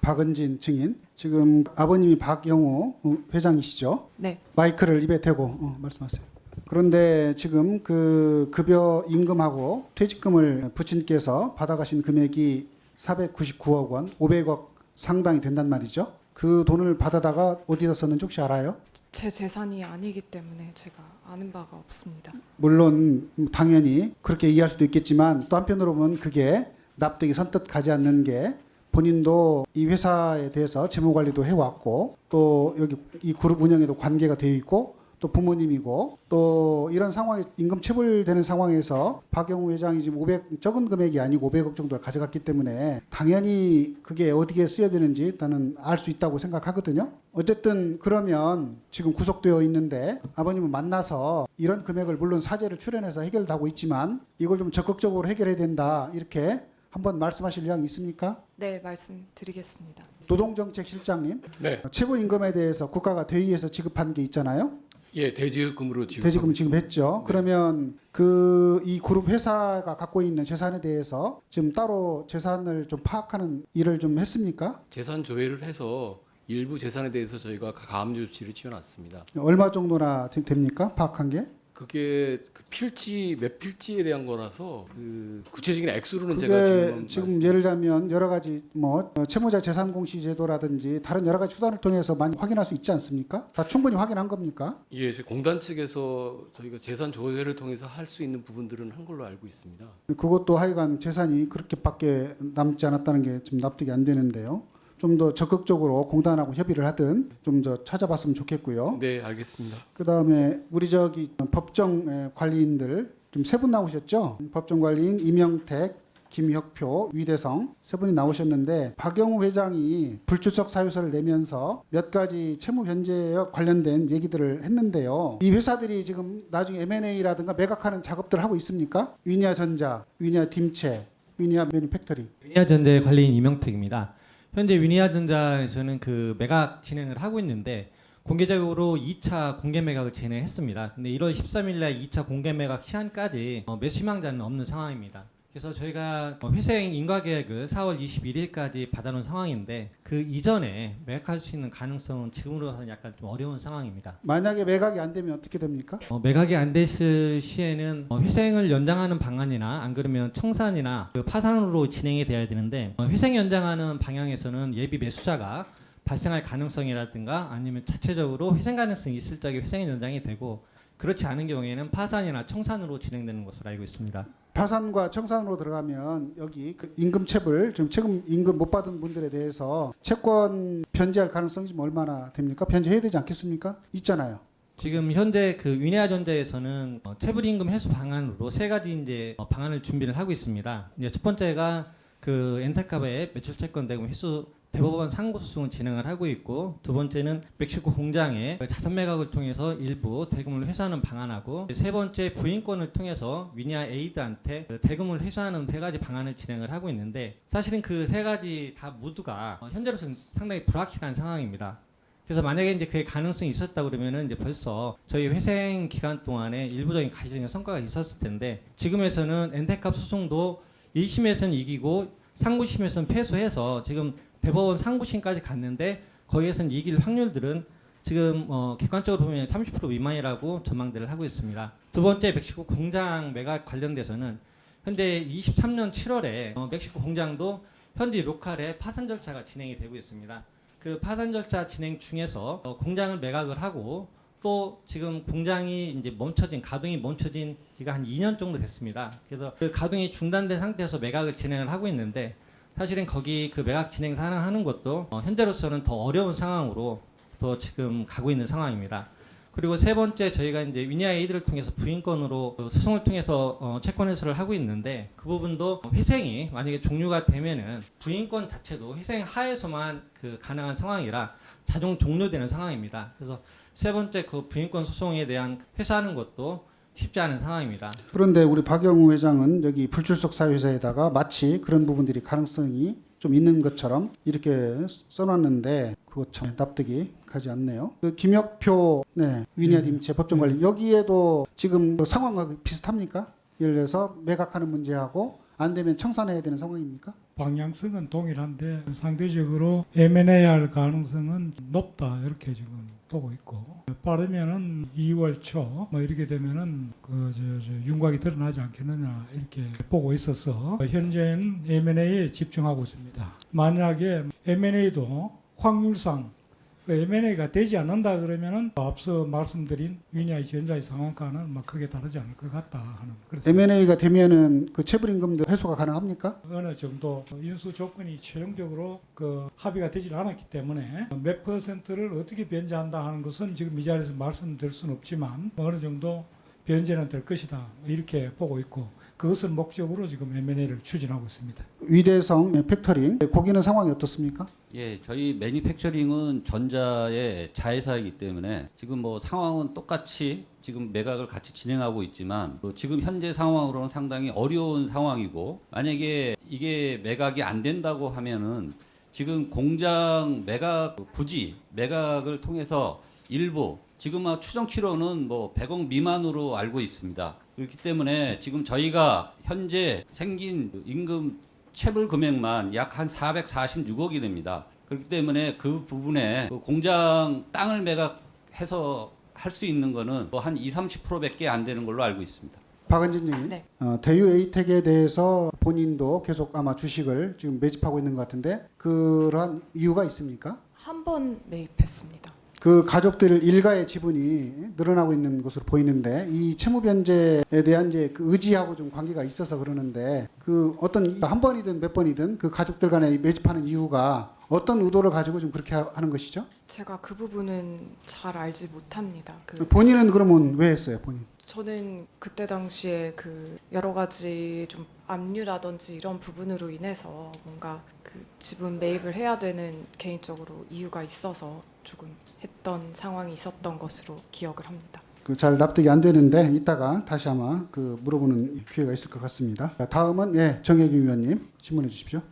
박은진 증인, 지금 아버님이 박영우 회장이시죠? 네. 마이크를 입에 대고 말씀하세요. 그런데 지금 그 급여 임금하고 퇴직금을 부친께서 받아가신 금액이 499억 원, 500억 상당이 된단 말이죠. 그 돈을 받아다가 어디다 썼는지 혹시 알아요? 제 재산이 아니기 때문에 제가 아는 바가 없습니다. 물론 당연히 그렇게 이해할 수도 있겠지만 또 한편으로 보면 그게 납득이 선뜻 가지 않는 게, 본인도 이 회사에 대해서 재무 관리도 해왔고 또 여기 이 그룹 운영에도 관계가 되어 있고 또 부모님이고 또 이런 상황에 임금 체불되는 상황에서 박영우 회장이 지금 적은 금액이 아니고 500억 정도를 가져갔기 때문에 당연히 그게 어디에 쓰여야 되는지 나는 알 수 있다고 생각하거든요. 어쨌든 그러면 지금 구속되어 있는데 아버님을 만나서 이런 금액을, 물론 사죄를 출연해서 해결도 하고 있지만 이걸 좀 적극적으로 해결해야 된다, 이렇게 한번 말씀하실 의향이 있습니까? 네, 말씀드리겠습니다. 노동정책실장님, 네. 체불임금에 대해서 국가가 대의에서 지급한 게 있잖아요. 예, 대지급금으로 대지금 지금 했죠. 네. 그러면 이 그룹 회사가 갖고 있는 재산에 대해서 지금 따로 재산을 좀 파악하는 일을 좀 했습니까? 재산 조회를 해서 일부 재산에 대해서 저희가 가압류 조치를 취해놨습니다. 얼마 정도나 됩니까? 파악한 게? 그게 그 몇 필지에 대한 거라서 그 구체적인 액수로는 그게 제가 지금 예를 들면 여러 가지 채무자 재산 공시 제도라든지 다른 여러 가지 수단을 통해서 많이 확인할 수 있지 않습니까? 다 충분히 확인한 겁니까? 예, 공단 측에서 저희가 재산 조회를 통해서 할 수 있는 부분들은 한 걸로 알고 있습니다. 그것도 하여간 재산이 그렇게밖에 남지 않았다는 게 좀 납득이 안 되는데요. 좀 더 적극적으로 공단하고 협의를 하든 좀 더 찾아봤으면 좋겠고요. 네, 알겠습니다. 그다음에 우리 법정 관리인들 좀 세 분 나오셨죠? 법정 관리인 이명택, 김혁표, 위대성 세 분이 나오셨는데, 박영우 회장이 불출석 사유서를 내면서 몇 가지 채무 변제에 관련된 얘기들을 했는데요. 이 회사들이 지금 나중에 M&A라든가 매각하는 작업들을 하고 있습니까? 위니아전자, 위니아딤체, 위니아 매니팩터리. 위니아전자의 관리인 이명택입니다. 현재 위니아전자에서는 그 매각 진행을 하고 있는데 공개적으로 2차 공개 매각을 진행했습니다. 근데 1월 13일 날 2차 공개 매각 시한까지 매수 희망자는 없는 상황입니다. 그래서 저희가 회생 인가 계획을 4월 21일까지 받아놓은 상황인데 그 이전에 매각할 수 있는 가능성은 지금으로서는 약간 좀 어려운 상황입니다. 만약에 매각이 안 되면 어떻게 됩니까? 매각이 안 됐을 시에는 회생을 연장하는 방안이나 안 그러면 청산이나 그 파산으로 진행이 돼야 되는데 회생 연장하는 방향에서는 예비 매수자가 발생할 가능성이라든가 아니면 자체적으로 회생 가능성이 있을 적에 회생 연장이 되고, 그렇지 않은 경우에는 파산이나 청산으로 진행되는 것으로 알고 있습니다. 파산과 청산으로 들어가면 여기 그 임금체불, 지금 최근 임금 못 받은 분들에 대해서 채권 변제할 가능성이 좀 얼마나 됩니까? 변제해야 되지 않겠습니까? 있잖아요. 지금 현재 그 위니아전자에서는 체불임금 해소 방안으로 세 가지 이제 방안을 준비를 하고 있습니다. 이제 첫 번째가 그 엔터카바의 매출 채권 대금 회수 대법원 상고 소송을 진행을 하고 있고, 두 번째는 멕시코 공장의 자산 매각을 통해서 일부 대금을 회수하는 방안하고, 세 번째 부인권을 통해서 위니아 에이드한테 대금을 회수하는 세 가지 방안을 진행을 하고 있는데, 사실은 그 세 가지 다 모두가 현재로서는 상당히 불확실한 상황입니다. 그래서 만약에 이제 그의 가능성이 있었다 그러면은 이제 벌써 저희 회생 기간 동안에 일부적인 가시적인 성과가 있었을 텐데, 지금에서는 엔테캅 소송도 1심에서는 이기고 상고심에서는 패소해서 지금 대법원 상고심까지 갔는데 거기에서는 이길 확률들은 지금 객관적으로 보면 30% 미만이라고 전망들을 하고 있습니다. 두 번째, 멕시코 공장 매각 관련돼서는 현재 23년 7월에 멕시코 공장도 현지 로컬의 파산 절차가 진행이 되고 있습니다. 그 파산 절차 진행 중에서 공장을 매각을 하고 또 지금 공장이 이제 가동이 멈춰진 지가 한 2년 정도 됐습니다. 그래서 그 가동이 중단된 상태에서 매각을 진행을 하고 있는데, 사실은 거기 그 매각 진행 상황하는 것도 현재로서는 더 어려운 상황으로 더 지금 가고 있는 상황입니다. 그리고 세 번째, 저희가 이제 위니아 에이드를 통해서 부인권으로 소송을 통해서 채권 회수를 하고 있는데, 그 부분도 회생이 만약에 종료가 되면은 부인권 자체도 회생 하에서만 그 가능한 상황이라 자동 종료되는 상황입니다. 그래서 세 번째 그 부인권 소송에 대한 회수하는 것도 쉽지 않은 상황입니다. 그런데 우리 박영우 회장은 여기 불출석 사유서에다가 마치 그런 부분들이 가능성이 좀 있는 것처럼 이렇게 써놨는데 그거 참 납득이 가지 않네요. 그 김혁표 위니아딤체 법정관리, 여기에도 지금 상황과 비슷합니까? 예를 들어서 매각하는 문제하고 안 되면 청산해야 되는 상황입니까? 방향성은 동일한데 상대적으로 M&A 할 가능성은 높다 이렇게 지금 보고 있고, 빠르면은 2월 초 뭐 이렇게 되면은 윤곽이 드러나지 않겠느냐 이렇게 보고 있어서 현재는 M&A에 집중하고 있습니다. 만약에 M&A도 확률상 M&A가 되지 않는다 그러면은 앞서 말씀드린 위니아이 전자의 상한가는 뭐 크게 다르지 않을 것 같다 하는 그런 M&A가 되면은 그 체불임금도 해소가 가능합니까? 어느 정도 인수 조건이 최종적으로 합의가 되지 않았기 때문에 몇 퍼센트를 어떻게 변제한다 하는 것은 지금 이 자리에서 말씀드릴 수는 없지만 어느 정도 변제는 될 것이다 이렇게 보고 있고, 그것을 목적으로 지금 M&A를 추진하고 있습니다. 위대성 팩터링 거기는 상황이 어떻습니까? 예, 저희 매니팩처링은 전자의 자회사이기 때문에 지금 뭐 상황은 똑같이 지금 매각을 같이 진행하고 있지만 지금 현재 상황으로는 상당히 어려운 상황이고, 만약에 이게 매각이 안 된다고 하면은 지금 공장 매각 부지 매각을 통해서 일부 지금 추정키로는 뭐 100억 미만으로 알고 있습니다. 그렇기 때문에 지금 저희가 현재 생긴 임금 체불 금액만 약 한 446억이 됩니다. 그렇기 때문에 그 부분에 그 공장 땅을 매각해서 할 수 있는 거는 한 20-30%밖에 안 되는 걸로 알고 있습니다. 박은진 의원, 네. 대유 에이텍에 대해서 본인도 계속 아마 주식을 지금 매집하고 있는 것 같은데 그러한 이유가 있습니까? 한 번 매입했습니다. 그 가족들 일가의 지분이 늘어나고 있는 것으로 보이는데 이 채무 변제에 대한 이제 그 의지하고 좀 관계가 있어서 그러는데 그 어떤 한 번이든 몇 번이든 그 가족들 간에 매집하는 이유가 어떤 의도를 가지고 좀 그렇게 하는 것이죠? 제가 그 부분은 잘 알지 못합니다. 본인은 그러면 왜 했어요, 본인? 저는 그때 당시에 여러 가지 좀 압류라든지 이런 부분으로 인해서 뭔가 지분 매입을 해야 되는 개인적으로 이유가 있어서 조금 했던 상황이 있었던 것으로 기억을 합니다. 잘 납득이 안 되는데 이따가 다시 아마 물어보는 기회가 있을 것 같습니다. 다음은 정혜균 위원님 질문해 주십시오.